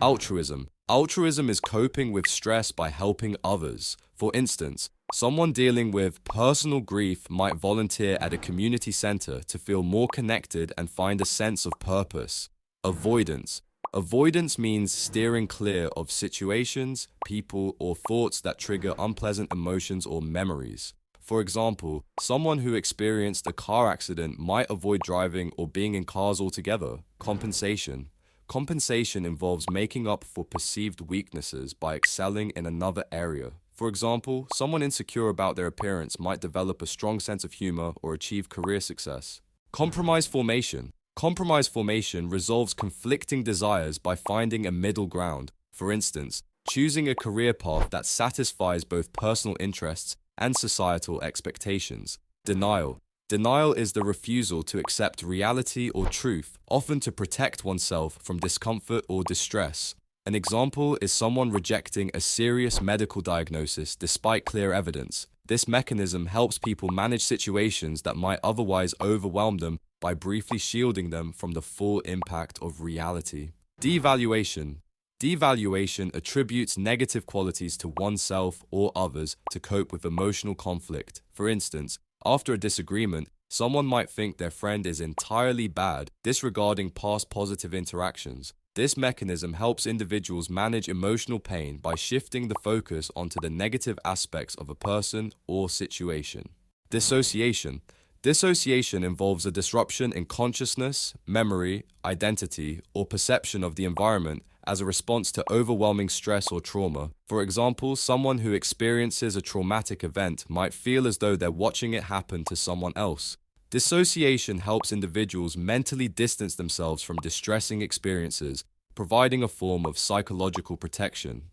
Altruism. Altruism is coping with stress by helping others. For instance, someone dealing with personal grief might volunteer at a community center to feel more connected and find a sense of purpose. Avoidance. Avoidance means steering clear of situations, people, or thoughts that trigger unpleasant emotions or memories. For example, someone who experienced a car accident might avoid driving or being in cars altogether. Compensation. Compensation involves making up for perceived weaknesses by excelling in another area. For example, someone insecure about their appearance might develop a strong sense of humor or achieve career success. Compromise formation. Compromise formation resolves conflicting desires by finding a middle ground. For instance, choosing a career path that satisfies both personal interests and societal expectations. Denial. Denial is the refusal to accept reality or truth, often to protect oneself from discomfort or distress. An example is someone rejecting a serious medical diagnosis despite clear evidence. This mechanism helps people manage situations that might otherwise overwhelm them by briefly shielding them from the full impact of reality. Devaluation. Devaluation attributes negative qualities to oneself or others to cope with emotional conflict. For instance, after a disagreement, someone might think their friend is entirely bad, disregarding past positive interactions. This mechanism helps individuals manage emotional pain by shifting the focus onto the negative aspects of a person or situation. Dissociation. Dissociation involves a disruption in consciousness, memory, identity, or perception of the environment as a response to overwhelming stress or trauma. For example, someone who experiences a traumatic event might feel as though they're watching it happen to someone else. Dissociation helps individuals mentally distance themselves from distressing experiences, providing a form of psychological protection.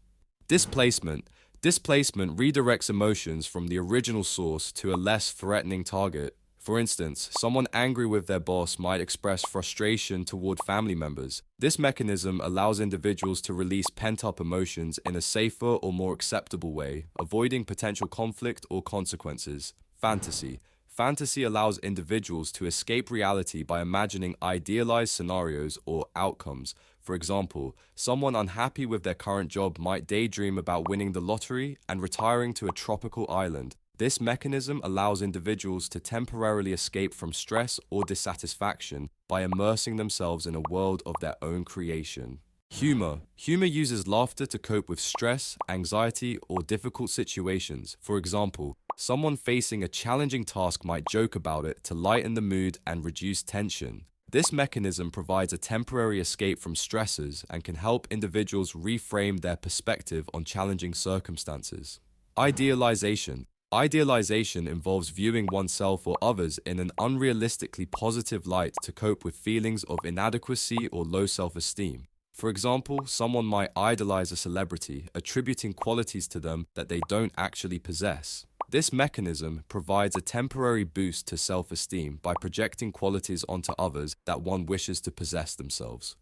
Displacement. Displacement redirects emotions from the original source to a less threatening target. For instance, someone angry with their boss might express frustration toward family members. This mechanism allows individuals to release pent-up emotions in a safer or more acceptable way, avoiding potential conflict or consequences. Fantasy. Fantasy allows individuals to escape reality by imagining idealized scenarios or outcomes. For example, someone unhappy with their current job might daydream about winning the lottery and retiring to a tropical island. This mechanism allows individuals to temporarily escape from stress or dissatisfaction by immersing themselves in a world of their own creation. Humor. Humor uses laughter to cope with stress, anxiety, or difficult situations. For example, someone facing a challenging task might joke about it to lighten the mood and reduce tension. This mechanism provides a temporary escape from stresses and can help individuals reframe their perspective on challenging circumstances. Idealization. Idealization involves viewing oneself or others in an unrealistically positive light to cope with feelings of inadequacy or low self-esteem. For example, someone might idolize a celebrity, attributing qualities to them that they don't actually possess. This mechanism provides a temporary boost to self-esteem by projecting qualities onto others that one wishes to possess themselves.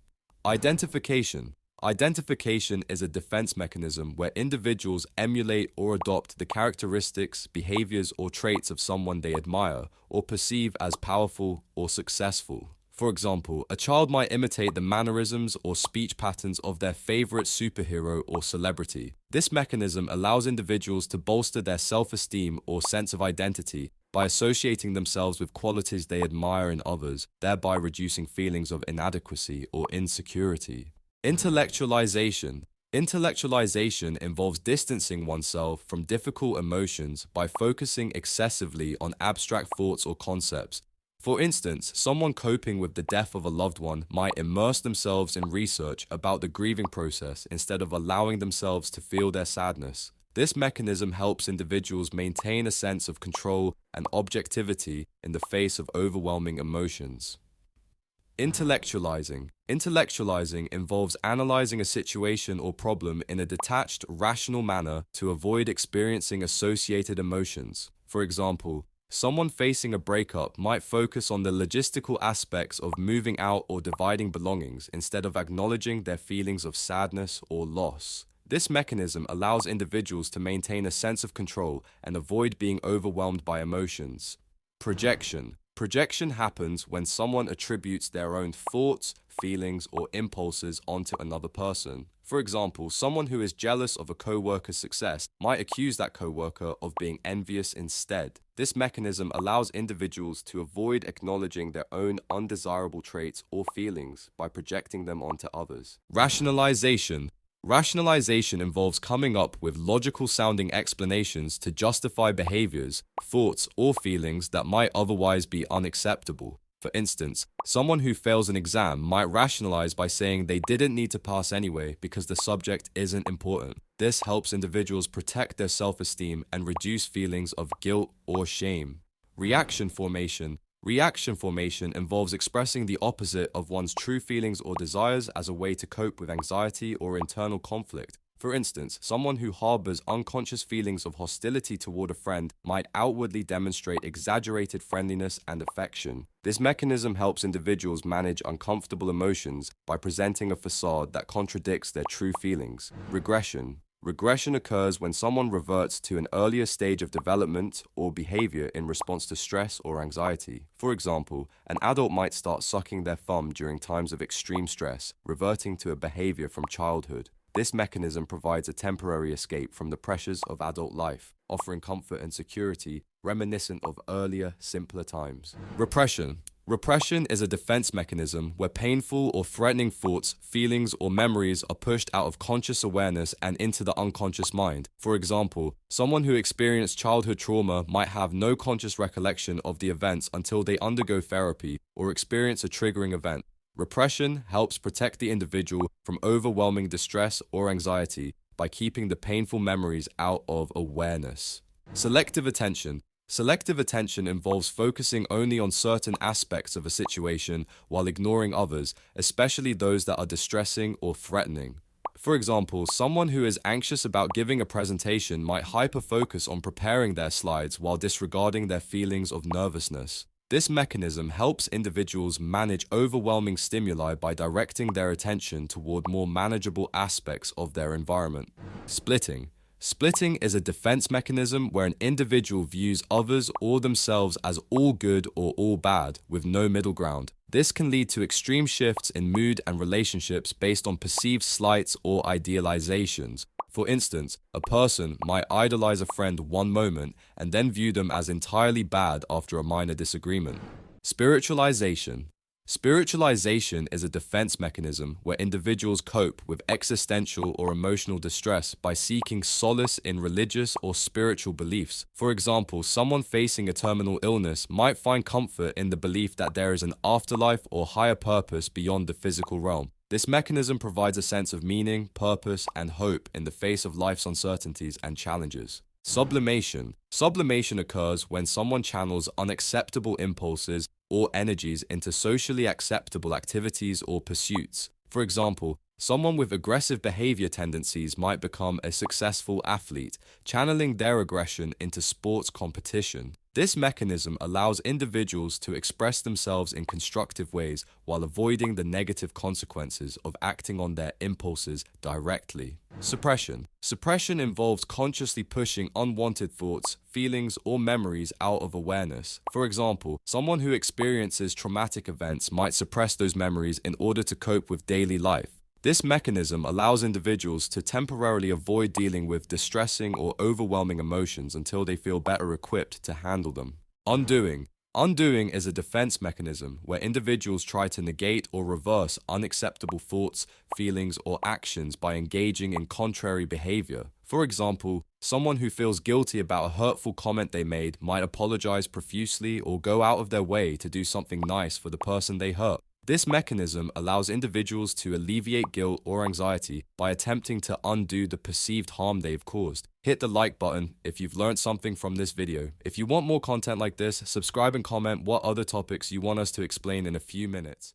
Identification. Identification is a defense mechanism where individuals emulate or adopt the characteristics, behaviors, or traits of someone they admire or perceive as powerful or successful. For example, a child might imitate the mannerisms or speech patterns of their favorite superhero or celebrity. This mechanism allows individuals to bolster their self-esteem or sense of identity by associating themselves with qualities they admire in others, thereby reducing feelings of inadequacy or insecurity. Intellectualization. Intellectualization involves distancing oneself from difficult emotions by focusing excessively on abstract thoughts or concepts. For instance, someone coping with the death of a loved one might immerse themselves in research about the grieving process instead of allowing themselves to feel their sadness. This mechanism helps individuals maintain a sense of control and objectivity in the face of overwhelming emotions. Intellectualizing. Intellectualizing involves analyzing a situation or problem in a detached, rational manner to avoid experiencing associated emotions. For example, someone facing a breakup might focus on the logistical aspects of moving out or dividing belongings instead of acknowledging their feelings of sadness or loss. This mechanism allows individuals to maintain a sense of control and avoid being overwhelmed by emotions. Projection. Projection happens when someone attributes their own thoughts, feelings, or impulses onto another person. For example, someone who is jealous of a coworker's success might accuse that coworker of being envious instead. This mechanism allows individuals to avoid acknowledging their own undesirable traits or feelings by projecting them onto others. Rationalization. Rationalization involves coming up with logical-sounding explanations to justify behaviors, thoughts, or feelings that might otherwise be unacceptable. For instance, someone who fails an exam might rationalize by saying they didn't need to pass anyway because the subject isn't important. This helps individuals protect their self-esteem and reduce feelings of guilt or shame. Reaction formation. Reaction formation involves expressing the opposite of one's true feelings or desires as a way to cope with anxiety or internal conflict. For instance, someone who harbors unconscious feelings of hostility toward a friend might outwardly demonstrate exaggerated friendliness and affection. This mechanism helps individuals manage uncomfortable emotions by presenting a facade that contradicts their true feelings. Regression. Regression occurs when someone reverts to an earlier stage of development or behavior in response to stress or anxiety. For example, an adult might start sucking their thumb during times of extreme stress, reverting to a behavior from childhood. This mechanism provides a temporary escape from the pressures of adult life, offering comfort and security reminiscent of earlier, simpler times. Repression. Repression is a defense mechanism where painful or threatening thoughts, feelings, or memories are pushed out of conscious awareness and into the unconscious mind. For example, someone who experienced childhood trauma might have no conscious recollection of the events until they undergo therapy or experience a triggering event. Repression helps protect the individual from overwhelming distress or anxiety by keeping the painful memories out of awareness. Selective attention. Selective attention involves focusing only on certain aspects of a situation while ignoring others, especially those that are distressing or threatening. For example, someone who is anxious about giving a presentation might hyper-focus on preparing their slides while disregarding their feelings of nervousness. This mechanism helps individuals manage overwhelming stimuli by directing their attention toward more manageable aspects of their environment. Splitting. Splitting is a defense mechanism where an individual views others or themselves as all good or all bad, with no middle ground. This can lead to extreme shifts in mood and relationships based on perceived slights or idealizations. For instance, a person might idolize a friend one moment and then view them as entirely bad after a minor disagreement. Spiritualization. Spiritualization is a defense mechanism where individuals cope with existential or emotional distress by seeking solace in religious or spiritual beliefs. For example, someone facing a terminal illness might find comfort in the belief that there is an afterlife or higher purpose beyond the physical realm. This mechanism provides a sense of meaning, purpose, and hope in the face of life's uncertainties and challenges. Sublimation. Sublimation occurs when someone channels unacceptable impulses or energies into socially acceptable activities or pursuits. For example, someone with aggressive behavior tendencies might become a successful athlete, channeling their aggression into sports competition. This mechanism allows individuals to express themselves in constructive ways while avoiding the negative consequences of acting on their impulses directly. Suppression. Suppression involves consciously pushing unwanted thoughts, feelings, or memories out of awareness. For example, someone who experiences traumatic events might suppress those memories in order to cope with daily life. This mechanism allows individuals to temporarily avoid dealing with distressing or overwhelming emotions until they feel better equipped to handle them. Undoing. Undoing is a defense mechanism where individuals try to negate or reverse unacceptable thoughts, feelings, or actions by engaging in contrary behavior. For example, someone who feels guilty about a hurtful comment they made might apologize profusely or go out of their way to do something nice for the person they hurt. This mechanism allows individuals to alleviate guilt or anxiety by attempting to undo the perceived harm they've caused. Hit the like button if you've learned something from this video. If you want more content like this, subscribe and comment what other topics you want us to explain in a few minutes.